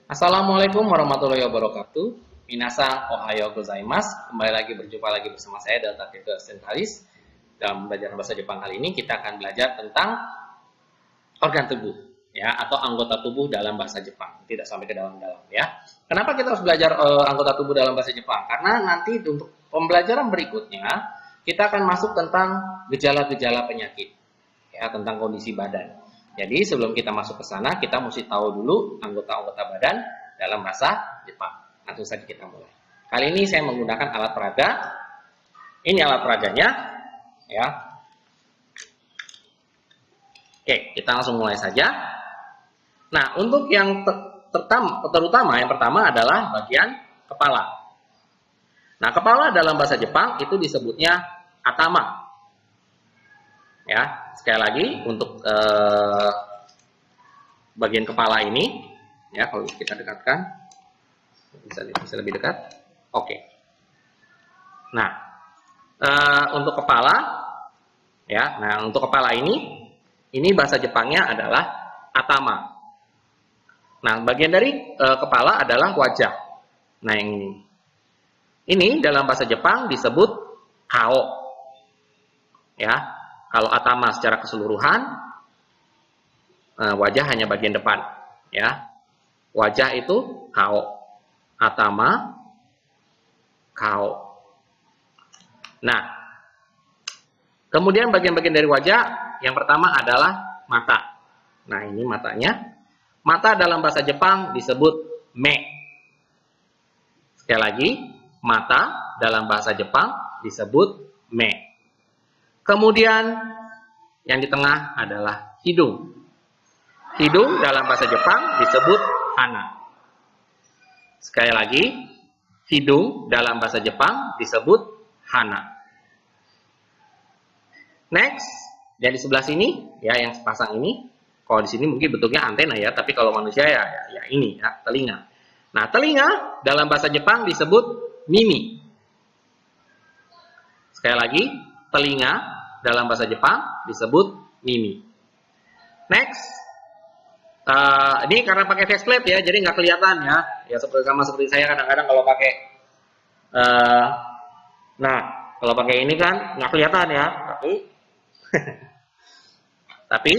Assalamualaikum warahmatullahi wabarakatuh. Minasang ohayo gozaimasu. Kembali lagi berjumpa lagi bersama saya Delta Keto Sentalis. Dalam pembelajaran bahasa Jepang kali ini kita akan belajar tentang organ tubuh ya atau anggota tubuh dalam bahasa Jepang. Tidak sampai ke dalam-dalam ya. Kenapa kita harus belajar anggota tubuh dalam bahasa Jepang? Karena nanti untuk pembelajaran berikutnya kita akan masuk tentang gejala-gejala penyakit ya, tentang kondisi badan. Jadi sebelum kita masuk ke sana, kita mesti tahu dulu anggota-anggota badan dalam bahasa Jepang. Langsung saja kita mulai. Kali ini saya menggunakan alat peraga. Ini alat peraganya, ya. Oke, kita langsung mulai saja. Nah, untuk yang terutama yang pertama adalah bagian kepala. Nah, kepala dalam bahasa Jepang itu disebutnya atama. Ya, sekali lagi untuk bagian kepala ini, ya kalau kita dekatkan, bisa lebih dekat. Oke. Nah, untuk kepala, ya, nah untuk kepala ini bahasa Jepangnya adalah atama. Nah, bagian dari kepala adalah wajah. Nah, yang ini dalam bahasa Jepang disebut kao. Ya. Kalau atama secara keseluruhan, wajah hanya bagian depan, ya. Wajah itu kao, atama, kao. Nah, kemudian bagian-bagian dari wajah, yang pertama adalah mata. Nah, ini matanya. Mata dalam bahasa Jepang disebut me. Sekali lagi, mata dalam bahasa Jepang disebut me. Kemudian yang di tengah adalah hidung. Hidung dalam bahasa Jepang disebut hana. Sekali lagi, hidung dalam bahasa Jepang disebut hana. Next, yang di sebelah sini, ya yang sepasang ini, kalau di sini mungkin bentuknya antena ya, tapi kalau manusia ya ini ya telinga. Nah, telinga dalam bahasa Jepang disebut mimi. Sekali lagi, telinga dalam bahasa Jepang disebut mimi. Next, ini karena pakai faceplate ya, jadi nggak kelihatan ya. Ya seperti saya kadang-kadang kalau pakai, nah kalau pakai ini kan nggak kelihatan ya, tapi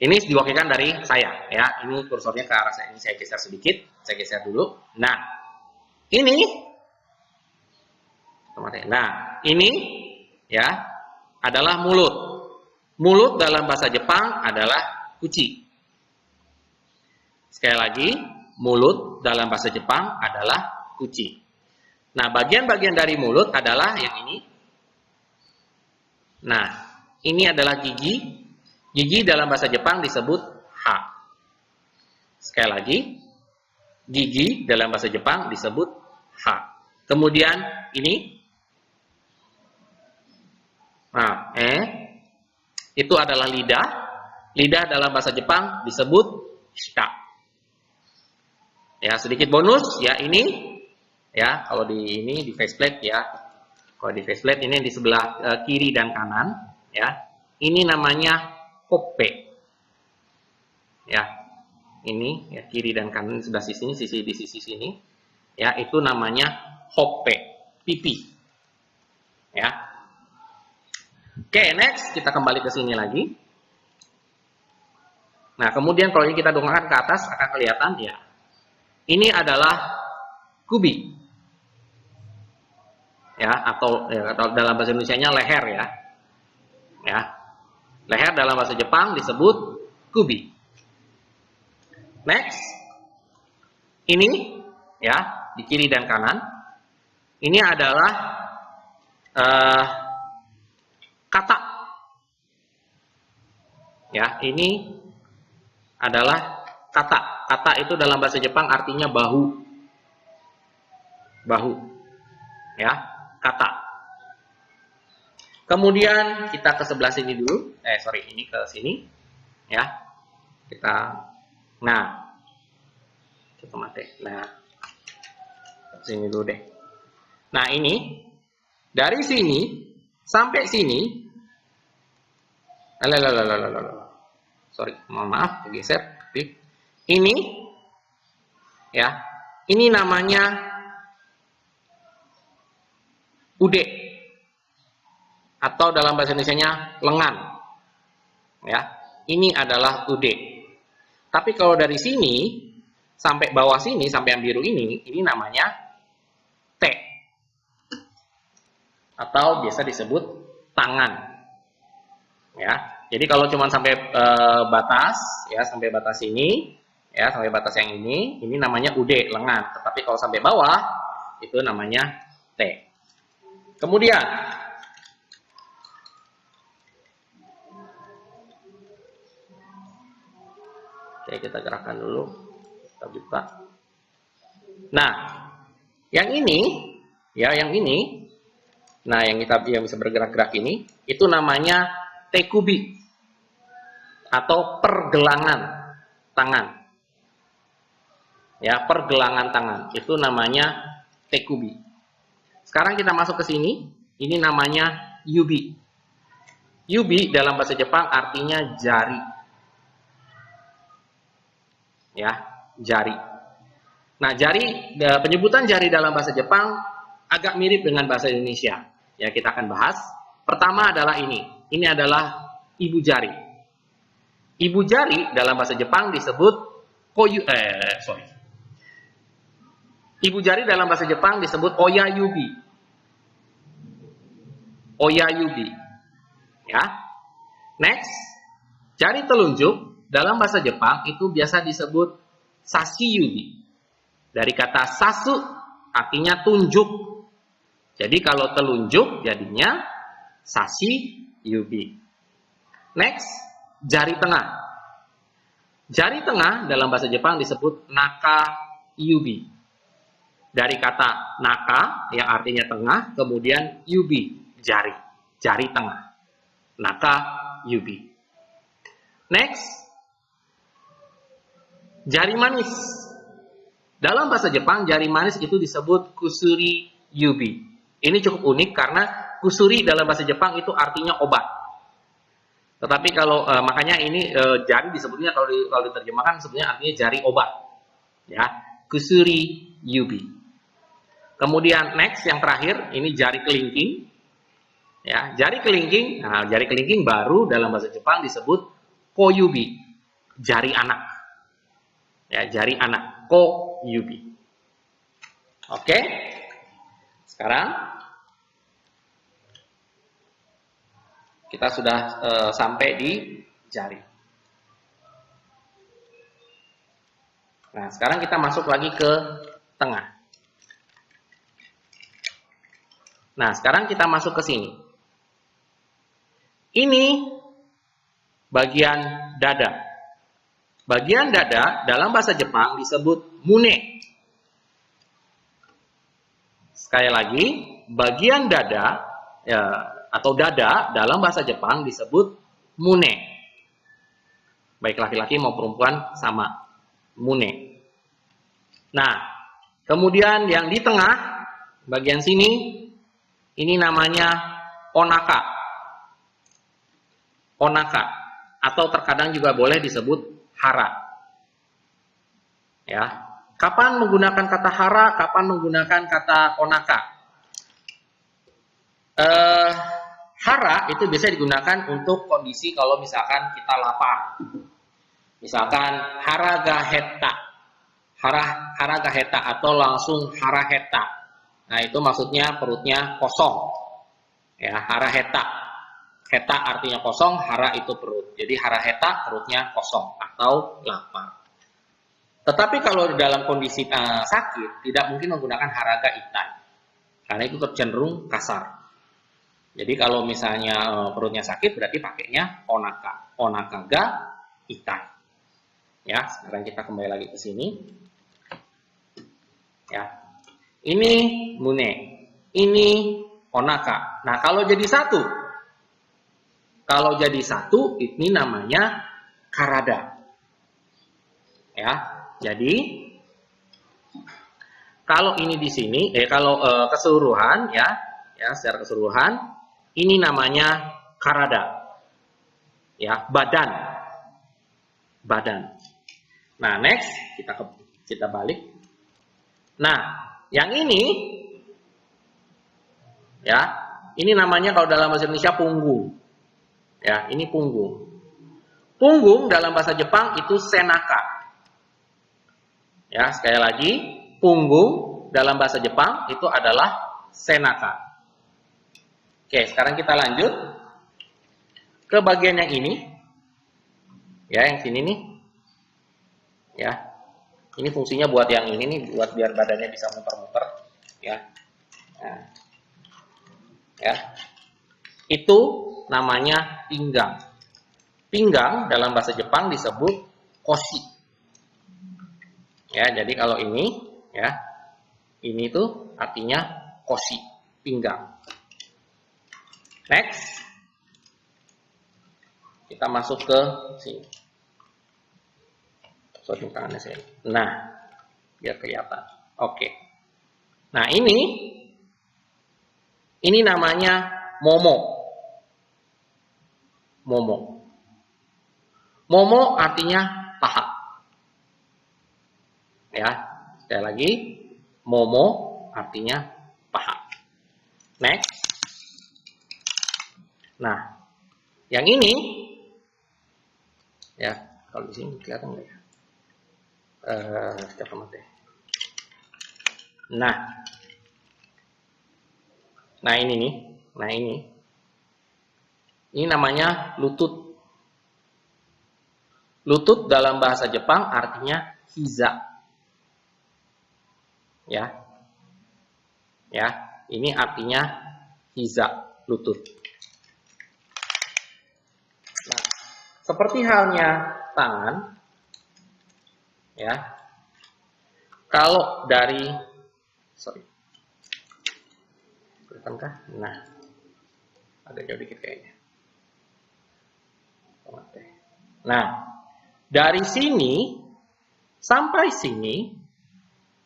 ini diwakilkan dari saya ya. Ini kursornya ke arah saya. Ini saya geser sedikit, saya geser dulu. Nah, ini ya adalah mulut. Mulut dalam bahasa Jepang adalah kuchi. Sekali lagi, mulut dalam bahasa Jepang adalah kuchi. Nah, bagian-bagian dari mulut adalah yang ini. Nah, ini adalah gigi. Gigi dalam bahasa Jepang disebut ha. Sekali lagi, gigi dalam bahasa Jepang disebut ha. Kemudian ini, nah, itu adalah lidah. Lidah dalam bahasa Jepang disebut shita. Ya, sedikit bonus ya ini. Ya, kalau di faceplate ya. Kalau di faceplate ini di sebelah kiri dan kanan ya. Ini namanya hoppe. Ya. Ini ya kiri dan kanan di sebelah sini, di sisi sini. Ya, itu namanya hoppe, pipi. Ya. Oke, next kita kembali ke sini lagi. Nah, kemudian kalau ini kita dongakkan ke atas akan kelihatan ya. Ini adalah kubi. Ya, atau dalam bahasa Indonesianya leher ya. Ya. Leher dalam bahasa Jepang disebut kubi. Next. Ini ya, di kiri dan kanan. Ini adalah kata. Ya, ini adalah kata. Kata itu dalam bahasa Jepang artinya bahu. Bahu. Ya, kata. Kemudian kita ke sebelah sini dulu. Ini ke sini. Ya. Coba mati. Nah, sini dulu deh. Nah, ini dari sini sampai sini. Sorry, mohon maaf, geser. Ini Ya, ini namanya ude atau dalam bahasa Indonesianya lengan. Ya, ini adalah ude. Tapi kalau dari sini sampai bawah sini, sampai yang biru ini namanya T atau biasa disebut tangan. Ya, jadi kalau cuma sampai batas, ya sampai batas ini, ya sampai batas yang ini namanya ude lengan. Tetapi kalau sampai bawah itu namanya T. Kemudian oke, kita gerakkan dulu. Kita buka. Nah, yang ini, ya yang ini, nah yang bisa bergerak-gerak ini, itu namanya tekubi atau pergelangan tangan. Ya, pergelangan tangan. Itu namanya tekubi. Sekarang kita masuk ke sini, ini namanya yubi. Yubi dalam bahasa Jepang artinya jari. Ya, jari. Nah, jari, penyebutan jari dalam bahasa Jepang agak mirip dengan bahasa Indonesia. Ya, kita akan bahas. Pertama adalah ini. Ini adalah ibu jari. Ibu jari dalam bahasa Jepang disebut Ibu jari dalam bahasa Jepang disebut oyayubi. Oyayubi. Ya. Next, jari telunjuk dalam bahasa Jepang itu biasa disebut sashiyubi. Dari kata sasu artinya tunjuk. Jadi kalau telunjuk jadinya sashiyubi. Next, jari tengah. Jari tengah dalam bahasa Jepang disebut nakayubi. Dari kata naka yang artinya tengah, kemudian yubi, jari. Jari tengah. Nakayubi. Next, jari manis. Dalam bahasa Jepang, jari manis itu disebut kusuri yubi. Ini cukup unik karena kusuri dalam bahasa Jepang itu artinya obat. Tetapi kalau makanya ini jari disebutnya kalau diterjemahkan sebenarnya artinya jari obat. Ya, kusuri yubi. Kemudian next yang terakhir ini jari kelingking. Ya, jari kelingking. Nah, jari kelingking baru dalam bahasa Jepang disebut koyubi. Jari anak. Ya, jari anak, koyubi. Oke. Sekarang kita sudah sampai di jari. Nah, sekarang kita masuk lagi ke tengah. Nah, sekarang kita masuk ke sini. Ini bagian dada. Bagian dada dalam bahasa Jepang disebut mune. Sekali lagi, bagian dada ya, atau dada dalam bahasa Jepang disebut mune. Baik laki-laki mau perempuan sama, mune. Nah, kemudian yang di tengah, bagian sini, ini namanya onaka. Onaka. Atau terkadang juga boleh disebut hara. Ya. Kapan menggunakan kata hara, kapan menggunakan kata onaka? Hara itu biasa digunakan untuk kondisi kalau misalkan kita lapar. Misalkan haragaheta. Haragaheta atau langsung haraheta. Nah, itu maksudnya perutnya kosong. Ya, haraheta. Heta artinya kosong, hara itu perut. Jadi haraheta perutnya kosong atau lapar. Tetapi kalau dalam kondisi sakit, tidak mungkin menggunakan haraga itai. Karena itu cenderung kasar. Jadi kalau misalnya perutnya sakit, berarti pakainya onaka. Onakaga itai. Ya, sekarang kita kembali lagi ke sini. Ya. Ini mune. Ini onaka. Nah, kalau jadi satu. Kalau jadi satu, ini namanya karada. Ya. Jadi kalau ini di sini, kalau keseluruhan ya secara keseluruhan, ini namanya karada, ya badan. Nah next kita balik. Nah, yang ini ya, ini namanya kalau dalam bahasa Indonesia punggung. Ya, ini punggung. Punggung dalam bahasa Jepang itu senaka. Ya, sekali lagi, punggung dalam bahasa Jepang itu adalah senaka. Oke, sekarang kita lanjut ke bagian yang ini. Ya, yang sini nih. Ya. Ini fungsinya buat yang ini nih, buat biar badannya bisa muter-muter, ya. Nah. Ya. Itu namanya pinggang. Pinggang dalam bahasa Jepang disebut koshi. Ya, jadi kalau ini ya, ini tuh artinya koshi, pinggang. Next. Kita masuk ke sini. Sorry, tangannya saya. Nah, biar kelihatan. Oke. Nah, ini namanya momo. Momo. Momo artinya paha. Ya, sekali lagi, momo artinya paha. Next. Nah, yang ini, ya, kalau di sini kelihatan nggak ya? Nah ini nih, ini namanya lutut. Lutut dalam bahasa Jepang artinya hiza. Ya, ini artinya hiza, lutut. Nah, seperti halnya tangan, ya. Kalau dari, kelihatankah? Nah, agak jauh dikit kayaknya. Nah, dari sini sampai sini,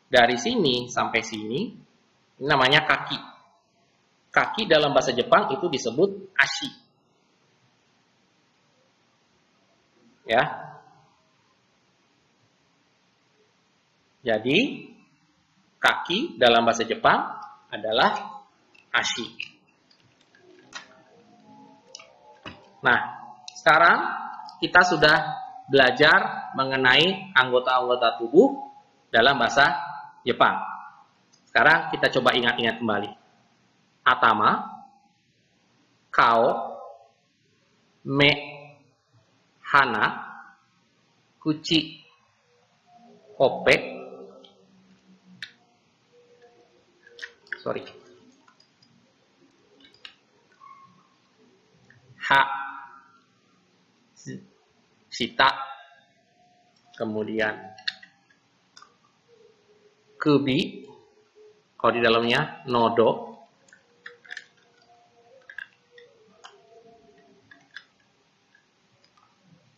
dari sini sampai sini, ini namanya kaki. Kaki dalam bahasa Jepang itu disebut ashi. Ya. Jadi, kaki dalam bahasa Jepang adalah ashi. Nah, sekarang kita sudah belajar mengenai anggota-anggota tubuh dalam bahasa Jepang. Sekarang kita coba ingat-ingat kembali. Atama, kao, me, hana, kuchi, ope, ha, shita, kemudian kubi, kalau di dalamnya nodo,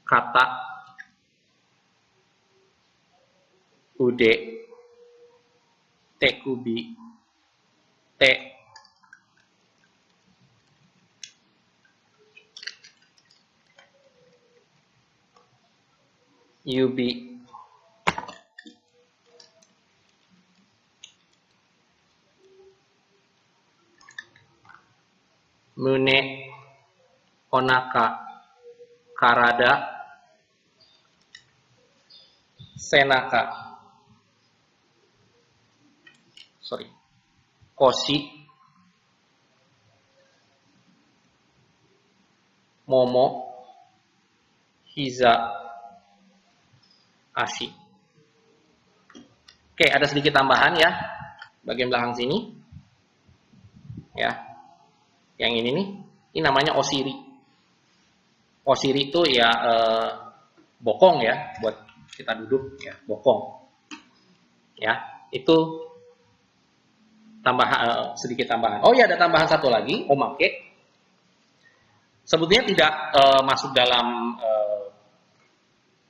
kata, ude, tekubi, te, yubi, mune, onaka, karada, senaka, koshi, momo, hiza, ashi. Oke, ada sedikit tambahan ya, bagian belakang sini. Ya, yang ini nih, ini namanya osiri. Osiri itu ya bokong ya, buat kita duduk ya, bokong. Ya, itu sedikit tambahan. Oh ya, ada tambahan satu lagi, omake. Sebetulnya tidak masuk dalam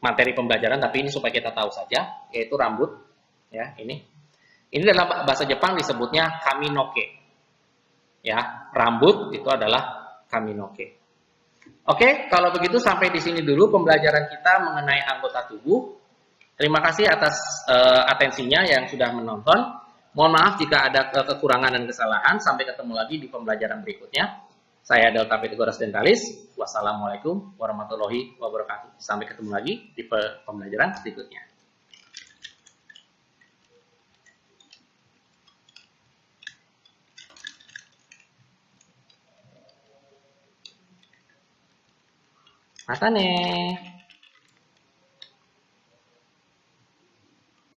materi pembelajaran, tapi ini supaya kita tahu saja, yaitu rambut. Ya, ini dalam bahasa Jepang disebutnya kaminoke. Ya, rambut itu adalah kaminoke. Oke, kalau begitu sampai di sini dulu pembelajaran kita mengenai anggota tubuh. Terima kasih atas atensinya yang sudah menonton. Mohon maaf jika ada kekurangan dan kesalahan. Sampai ketemu lagi di pembelajaran berikutnya. Saya Delta Pitagoras Dentalis. Wassalamualaikum warahmatullahi wabarakatuh. Sampai ketemu lagi di pembelajaran berikutnya. Matane.